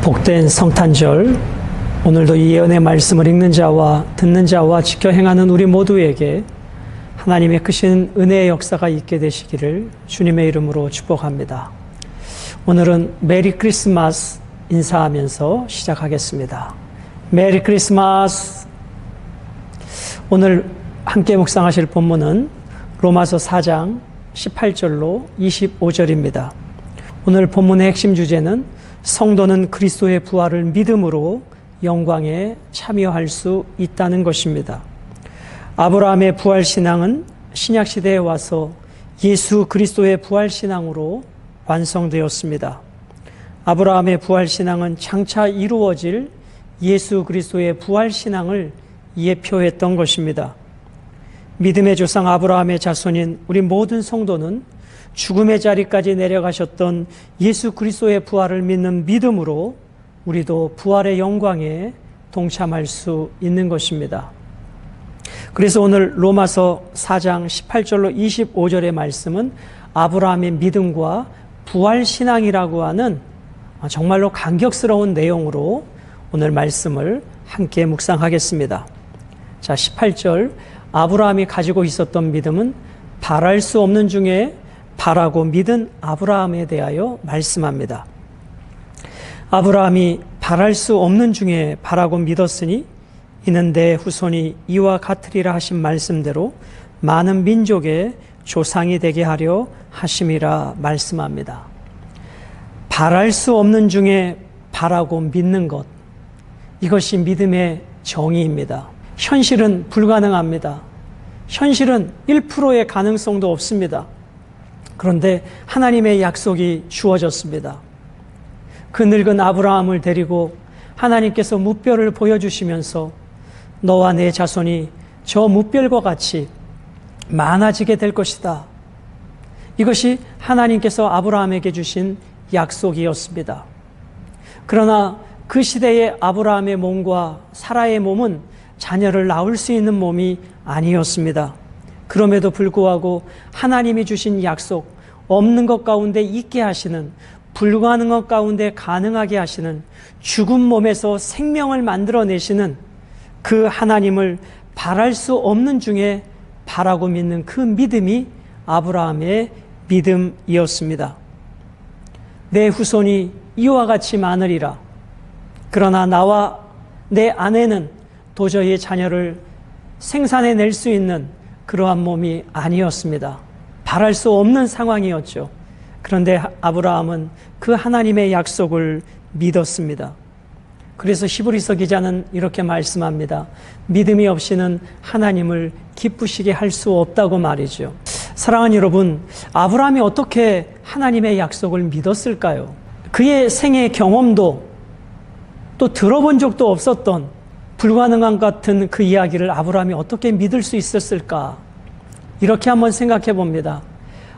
복된 성탄절, 오늘도 이 예언의 말씀을 읽는 자와 듣는 자와 지켜 행하는 우리 모두에게 하나님의 크신 은혜의 역사가 있게 되시기를 주님의 이름으로 축복합니다. 오늘은 메리 크리스마스 인사하면서 시작하겠습니다. 메리 크리스마스. 오늘 함께 묵상하실 본문은 로마서 4장 18절로 25절입니다. 오늘 본문의 핵심 주제는 성도는 그리스도의 부활을 믿음으로 영광에 참여할 수 있다는 것입니다. 아브라함의 부활신앙은 신약시대에 와서 예수 그리스도의 부활신앙으로 완성되었습니다. 아브라함의 부활신앙은 장차 이루어질 예수 그리스도의 부활신앙을 예표했던 것입니다. 믿음의 조상 아브라함의 자손인 우리 모든 성도는 죽음의 자리까지 내려가셨던 예수 그리스도의 부활을 믿는 믿음으로 우리도 부활의 영광에 동참할 수 있는 것입니다. 그래서 오늘 로마서 4장 18절로 25절의 말씀은 아브라함의 믿음과 부활신앙이라고 하는 정말로 감격스러운 내용으로 오늘 말씀을 함께 묵상하겠습니다. 자, 18절, 아브라함이 가지고 있었던 믿음은 바랄 수 없는 중에 바라고 믿은 아브라함에 대하여 말씀합니다. 아브라함이 바랄 수 없는 중에 바라고 믿었으니 이는 내 후손이 이와 같으리라 하신 말씀대로 많은 민족의 조상이 되게 하려 하심이라 말씀합니다. 바랄 수 없는 중에 바라고 믿는 것, 이것이 믿음의 정의입니다. 현실은 불가능합니다. 현실은 1%의 가능성도 없습니다. 그런데 하나님의 약속이 주어졌습니다. 그 늙은 아브라함을 데리고 하나님께서 무별을 보여주시면서 너와 내 자손이 저 무별과 같이 많아지게 될 것이다. 이것이 하나님께서 아브라함에게 주신 약속이었습니다. 그러나 그 시대의 아브라함의 몸과 사라의 몸은 자녀를 낳을 수 있는 몸이 아니었습니다. 그럼에도 불구하고 하나님이 주신 약속, 없는 것 가운데 있게 하시는, 불가능한 것 가운데 가능하게 하시는, 죽은 몸에서 생명을 만들어내시는 그 하나님을 바랄 수 없는 중에 바라고 믿는 그 믿음이 아브라함의 믿음이었습니다. 내 후손이 이와 같이 많으리라. 그러나 나와 내 아내는 도저히 자녀를 생산해낼 수 있는 그러한 몸이 아니었습니다. 바랄 수 없는 상황이었죠. 그런데 아브라함은 그 하나님의 약속을 믿었습니다. 그래서 히브리서 기자는 이렇게 말씀합니다. 믿음이 없이는 하나님을 기쁘시게 할 수 없다고 말이죠. 사랑하는 여러분, 아브라함이 어떻게 하나님의 약속을 믿었을까요? 그의 생애 경험도 또 들어본 적도 없었던 불가능한 같은 그 이야기를 아브라함이 어떻게 믿을 수 있었을까? 이렇게 한번 생각해 봅니다.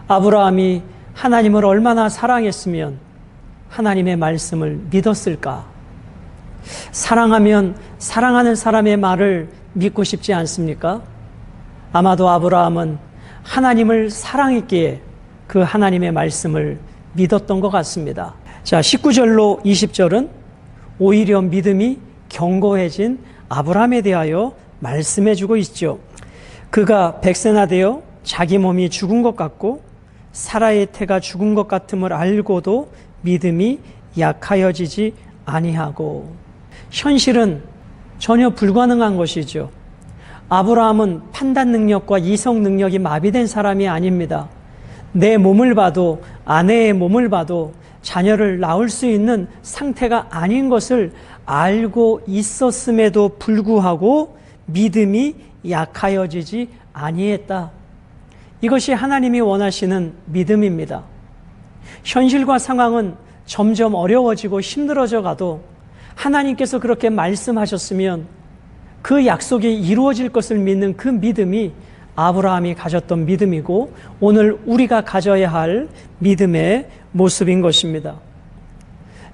아브라함이 하나님을 얼마나 사랑했으면 하나님의 말씀을 믿었을까? 사랑하면 사랑하는 사람의 말을 믿고 싶지 않습니까? 아마도 아브라함은 하나님을 사랑했기에 그 하나님의 말씀을 믿었던 것 같습니다. 자, 19절로 20절은 오히려 믿음이 견고해진 아브라함에 대하여 말씀해 주고 있죠. 그가 백세나 되어 자기 몸이 죽은 것 같고 사라의 태가 죽은 것 같음을 알고도 믿음이 약하여지지 아니하고. 현실은 전혀 불가능한 것이죠. 아브라함은 판단 능력과 이성 능력이 마비된 사람이 아닙니다. 내 몸을 봐도, 아내의 몸을 봐도 자녀를 낳을 수 있는 상태가 아닌 것을 알고 있었음에도 불구하고 믿음이 약하여지지 아니했다. 이것이 하나님이 원하시는 믿음입니다. 현실과 상황은 점점 어려워지고 힘들어져 가도 하나님께서 그렇게 말씀하셨으면 그 약속이 이루어질 것을 믿는 그 믿음이 아브라함이 가졌던 믿음이고 오늘 우리가 가져야 할 믿음의 모습인 것입니다.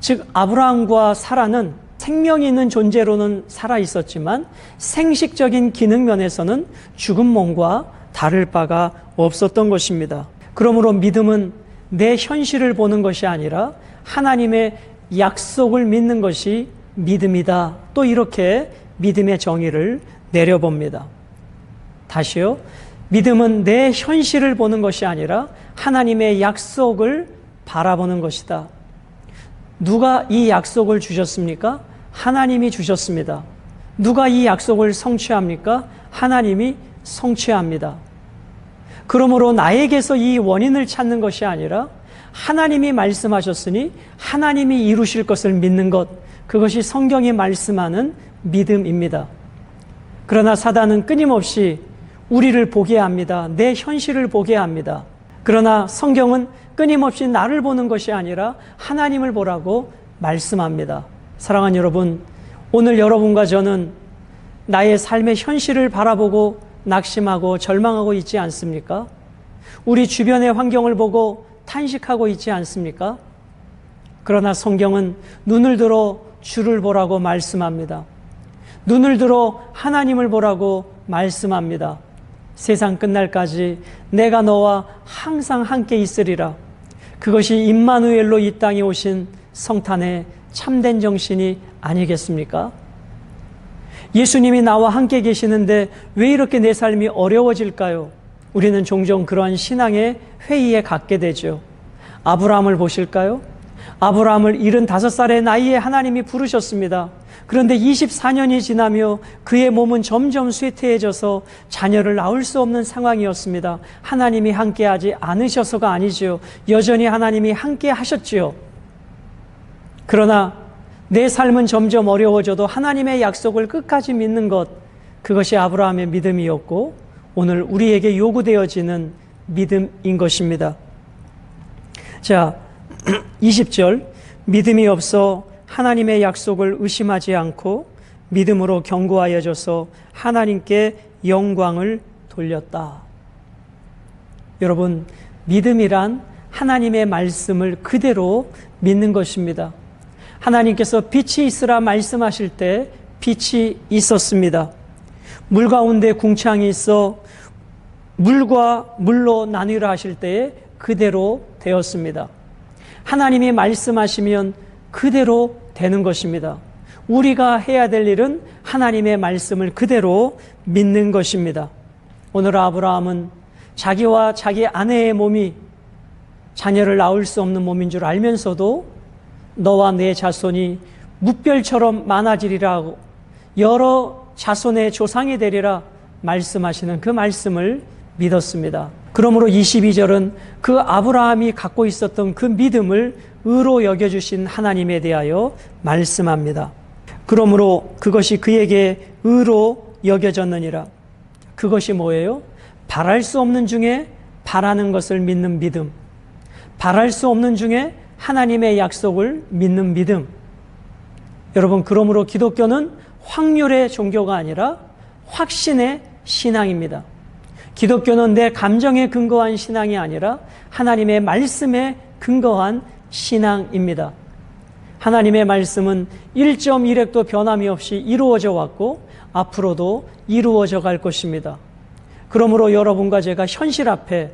즉 아브라함과 사라는 생명이 있는 존재로는 살아 있었지만 생식적인 기능 면에서는 죽은 몸과 다를 바가 없었던 것입니다. 그러므로 믿음은 내 현실을 보는 것이 아니라 하나님의 약속을 믿는 것이 믿음이다. 또 이렇게 믿음의 정의를 내려봅니다. 다시요. 믿음은 내 현실을 보는 것이 아니라 하나님의 약속을 바라보는 것이다. 누가 이 약속을 주셨습니까? 하나님이 주셨습니다. 누가 이 약속을 성취합니까? 하나님이 성취합니다. 그러므로 나에게서 이 원인을 찾는 것이 아니라 하나님이 말씀하셨으니 하나님이 이루실 것을 믿는 것, 그것이 성경이 말씀하는 믿음입니다. 그러나 사단은 끊임없이 우리를 보게 합니다. 내 현실을 보게 합니다. 그러나 성경은 끊임없이 나를 보는 것이 아니라 하나님을 보라고 말씀합니다. 사랑하는 여러분, 오늘 여러분과 저는 나의 삶의 현실을 바라보고 낙심하고 절망하고 있지 않습니까? 우리 주변의 환경을 보고 탄식하고 있지 않습니까? 그러나 성경은 눈을 들어 주를 보라고 말씀합니다. 눈을 들어 하나님을 보라고 말씀합니다. 세상 끝날까지 내가 너와 항상 함께 있으리라. 그것이 임마누엘로 이 땅에 오신 성탄의 참된 정신이 아니겠습니까? 예수님이 나와 함께 계시는데 왜 이렇게 내 삶이 어려워질까요? 우리는 종종 그러한 신앙의 회의에 갖게 되죠. 아브라함을 보실까요? 아브라함을 75살의 나이에 하나님이 부르셨습니다. 그런데 24년이 지나며 그의 몸은 점점 쇠퇴해져서 자녀를 낳을 수 없는 상황이었습니다. 하나님이 함께하지 않으셔서가 아니지요. 여전히 하나님이 함께 하셨지요. 그러나 내 삶은 점점 어려워져도 하나님의 약속을 끝까지 믿는 것, 그것이 아브라함의 믿음이었고 오늘 우리에게 요구되어지는 믿음인 것입니다. 자, 20절, 믿음이 없어 하나님의 약속을 의심하지 않고 믿음으로 견고하여져서 하나님께 영광을 돌렸다. 여러분, 믿음이란 하나님의 말씀을 그대로 믿는 것입니다. 하나님께서 빛이 있으라 말씀하실 때 빛이 있었습니다. 물 가운데 궁창이 있어 물과 물로 나뉘라 하실 때에 그대로 되었습니다. 하나님이 말씀하시면 그대로 되는 것입니다. 우리가 해야 될 일은 하나님의 말씀을 그대로 믿는 것입니다. 오늘 아브라함은 자기와 자기 아내의 몸이 자녀를 낳을 수 없는 몸인 줄 알면서도 너와 내 자손이 뭇별처럼 많아지리라 하고 여러 자손의 조상이 되리라 말씀하시는 그 말씀을 믿었습니다. 그러므로 22절은 그 아브라함이 갖고 있었던 그 믿음을 의로 여겨주신 하나님에 대하여 말씀합니다. 그러므로 그것이 그에게 의로 여겨졌느니라. 그것이 뭐예요? 바랄 수 없는 중에 바라는 것을 믿는 믿음, 바랄 수 없는 중에 하나님의 약속을 믿는 믿음. 여러분, 그러므로 기독교는 확률의 종교가 아니라 확신의 신앙입니다. 기독교는 내 감정에 근거한 신앙이 아니라 하나님의 말씀에 근거한 신앙입니다. 하나님의 말씀은 1.1획도 변함이 없이 이루어져 왔고 앞으로도 이루어져 갈 것입니다. 그러므로 여러분과 제가 현실 앞에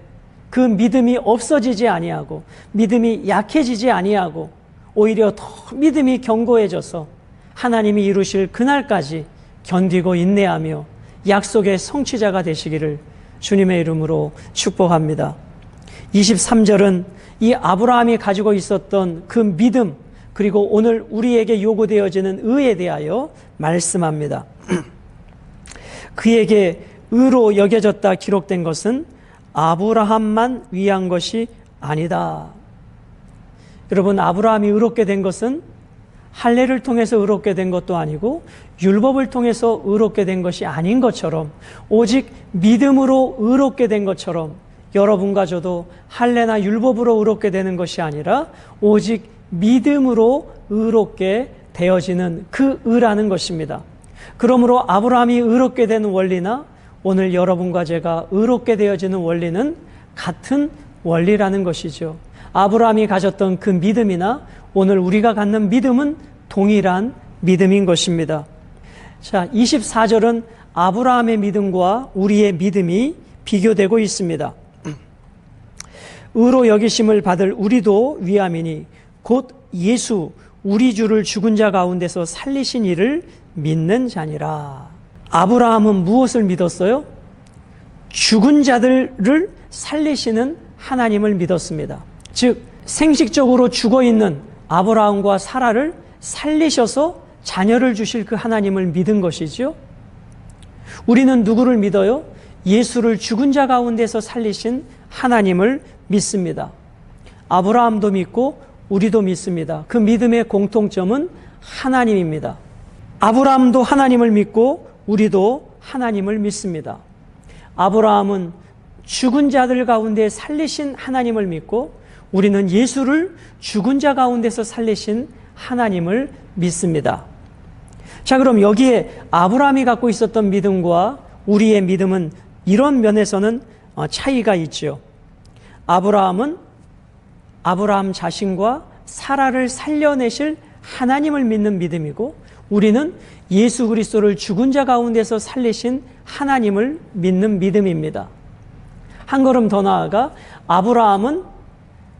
그 믿음이 없어지지 아니하고 믿음이 약해지지 아니하고 오히려 더 믿음이 견고해져서 하나님이 이루실 그날까지 견디고 인내하며 약속의 성취자가 되시기를 주님의 이름으로 축복합니다. 23절은 이 아브라함이 가지고 있었던 그 믿음, 그리고 오늘 우리에게 요구되어지는 의에 대하여 말씀합니다. 그에게 의로 여겨졌다 기록된 것은 아브라함만 위한 것이 아니다. 여러분, 아브라함이 의롭게 된 것은 할례를 통해서 의롭게 된 것도 아니고 율법을 통해서 의롭게 된 것이 아닌 것처럼, 오직 믿음으로 의롭게 된 것처럼 여러분과 저도 할례나 율법으로 의롭게 되는 것이 아니라 오직 믿음으로 의롭게 되어지는 그 의라는 것입니다. 그러므로 아브라함이 의롭게 되는 원리나 오늘 여러분과 제가 의롭게 되어지는 원리는 같은 원리라는 것이죠. 아브라함이 가졌던 그 믿음이나 오늘 우리가 갖는 믿음은 동일한 믿음인 것입니다. 자, 24절은 아브라함의 믿음과 우리의 믿음이 비교되고 있습니다. 의로 여기심을 받을 우리도 위함이니 곧 예수 우리 주를 죽은 자 가운데서 살리신 이를 믿는 자니라. 아브라함은 무엇을 믿었어요? 죽은 자들을 살리시는 하나님을 믿었습니다. 즉 생식적으로 죽어있는 아브라함과 사라를 살리셔서 자녀를 주실 그 하나님을 믿은 것이죠. 우리는 누구를 믿어요? 예수를 죽은 자 가운데서 살리신 하나님을 믿습니다. 아브라함도 믿고 우리도 믿습니다. 그 믿음의 공통점은 하나님입니다. 아브라함도 하나님을 믿고 우리도 하나님을 믿습니다. 아브라함은 죽은 자들 가운데 살리신 하나님을 믿고 우리는 예수를 죽은 자 가운데서 살리신 하나님을 믿습니다. 자, 그럼 여기에 아브라함이 갖고 있었던 믿음과 우리의 믿음은 이런 면에서는 차이가 있죠. 아브라함은 아브라함 자신과 사라를 살려내실 하나님을 믿는 믿음이고 우리는 예수 그리스도를 죽은 자 가운데서 살리신 하나님을 믿는 믿음입니다. 한 걸음 더 나아가 아브라함은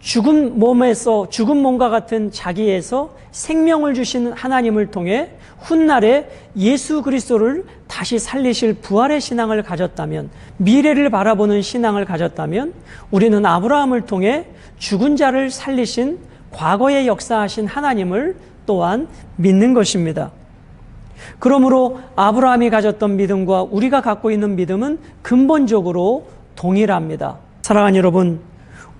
죽은 몸과 같은 자기에서 생명을 주신 하나님을 통해 훗날에 예수 그리스도를 다시 살리실 부활의 신앙을 가졌다면, 미래를 바라보는 신앙을 가졌다면 우리는 아브라함을 통해 죽은 자를 살리신 과거에 역사하신 하나님을 또한 믿는 것입니다. 그러므로 아브라함이 가졌던 믿음과 우리가 갖고 있는 믿음은 근본적으로 동일합니다. 사랑하는 여러분,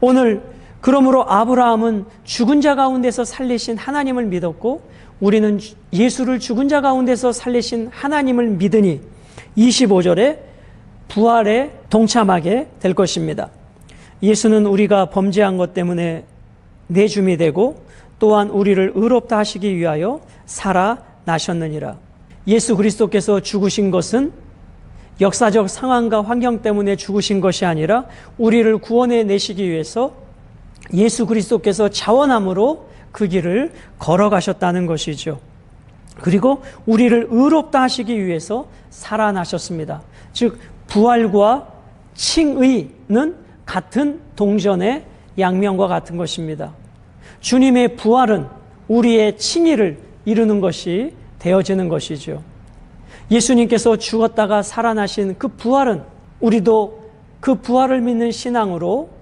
오늘 그러므로 아브라함은 죽은 자 가운데서 살리신 하나님을 믿었고 우리는 예수를 죽은 자 가운데서 살리신 하나님을 믿으니 25절에 부활에 동참하게 될 것입니다. 예수는 우리가 범죄한 것 때문에 내줌이 되고 또한 우리를 의롭다 하시기 위하여 살아나셨느니라. 예수 그리스도께서 죽으신 것은 역사적 상황과 환경 때문에 죽으신 것이 아니라 우리를 구원해 내시기 위해서 예수 그리스도께서 자원함으로 그 길을 걸어가셨다는 것이죠. 그리고 우리를 의롭다 하시기 위해서 살아나셨습니다. 즉 부활과 칭의는 같은 동전의 양면과 같은 것입니다. 주님의 부활은 우리의 칭의를 이루는 것이 되어지는 것이죠. 예수님께서 죽었다가 살아나신 그 부활은 우리도 그 부활을 믿는 신앙으로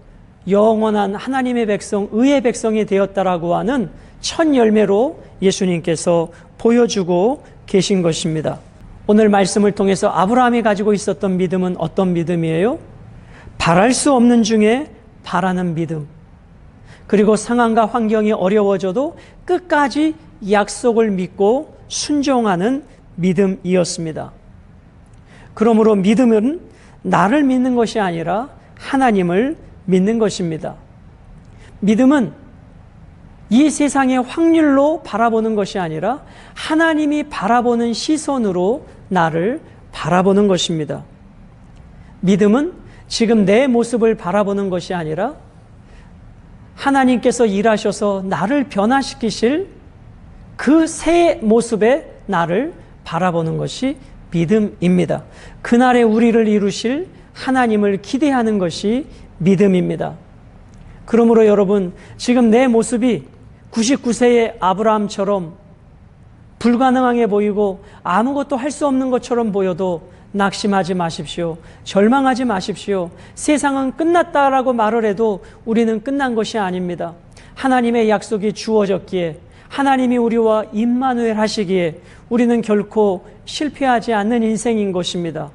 영원한 하나님의 백성, 의의 백성이 되었다라고 하는 첫 열매로 예수님께서 보여주고 계신 것입니다. 오늘 말씀을 통해서 아브라함이 가지고 있었던 믿음은 어떤 믿음이에요? 바랄 수 없는 중에 바라는 믿음. 그리고 상황과 환경이 어려워져도 끝까지 약속을 믿고 순종하는 믿음이었습니다. 그러므로 믿음은 나를 믿는 것이 아니라 하나님을 믿는 것입니다. 믿음은 이 세상의 확률로 바라보는 것이 아니라 하나님이 바라보는 시선으로 나를 바라보는 것입니다. 믿음은 지금 내 모습을 바라보는 것이 아니라 하나님께서 일하셔서 나를 변화시키실 그 새 모습의 나를 바라보는 것이 믿음입니다. 그날에 우리를 이루실 하나님을 기대하는 것이 믿음입니다. 그러므로 여러분, 지금 내 모습이 99세의 아브라함처럼 불가능하게 보이고 아무것도 할 수 없는 것처럼 보여도 낙심하지 마십시오. 절망하지 마십시오. 세상은 끝났다라고 말을 해도 우리는 끝난 것이 아닙니다. 하나님의 약속이 주어졌기에, 하나님이 우리와 임마누엘 하시기에 우리는 결코 실패하지 않는 인생인 것입니다.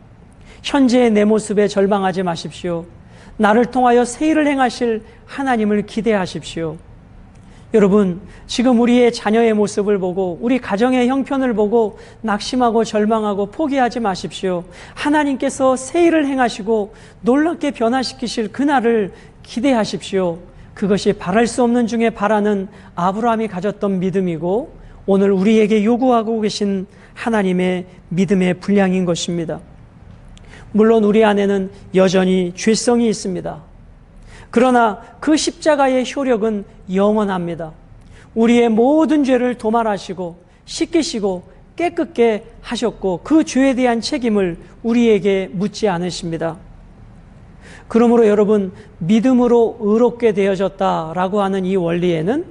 현재의 내 모습에 절망하지 마십시오. 나를 통하여 새 일을 행하실 하나님을 기대하십시오. 여러분, 지금 우리의 자녀의 모습을 보고 우리 가정의 형편을 보고 낙심하고 절망하고 포기하지 마십시오. 하나님께서 새 일을 행하시고 놀랍게 변화시키실 그날을 기대하십시오. 그것이 바랄 수 없는 중에 바라는 아브라함이 가졌던 믿음이고 오늘 우리에게 요구하고 계신 하나님의 믿음의 분량인 것입니다. 물론 우리 안에는 여전히 죄성이 있습니다. 그러나 그 십자가의 효력은 영원합니다. 우리의 모든 죄를 도말하시고 씻기시고 깨끗게 하셨고 그 죄에 대한 책임을 우리에게 묻지 않으십니다. 그러므로 여러분, 믿음으로 의롭게 되어졌다라고 하는 이 원리에는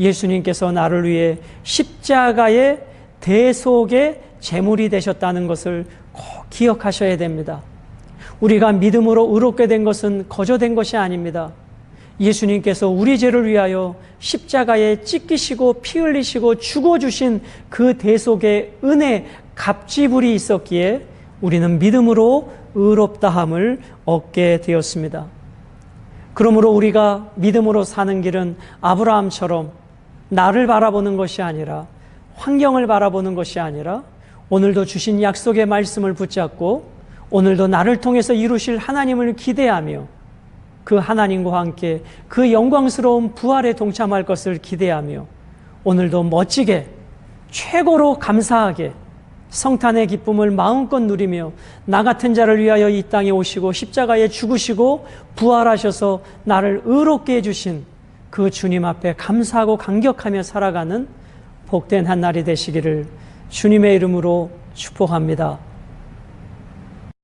예수님께서 나를 위해 십자가의 대속의 제물이 되셨다는 것을 꼭 기억하셔야 됩니다. 우리가 믿음으로 의롭게 된 것은 거저된 것이 아닙니다. 예수님께서 우리 죄를 위하여 십자가에 찢기시고 피 흘리시고 죽어주신 그 대속의 은혜, 값지불이 있었기에 우리는 믿음으로 의롭다함을 얻게 되었습니다. 그러므로 우리가 믿음으로 사는 길은 아브라함처럼 나를 바라보는 것이 아니라, 환경을 바라보는 것이 아니라, 오늘도 주신 약속의 말씀을 붙잡고 오늘도 나를 통해서 이루실 하나님을 기대하며 그 하나님과 함께 그 영광스러운 부활에 동참할 것을 기대하며 오늘도 멋지게, 최고로 감사하게 성탄의 기쁨을 마음껏 누리며 나 같은 자를 위하여 이 땅에 오시고 십자가에 죽으시고 부활하셔서 나를 의롭게 해주신 그 주님 앞에 감사하고 감격하며 살아가는 복된 한 날이 되시기를 주님의 이름으로 축복합니다.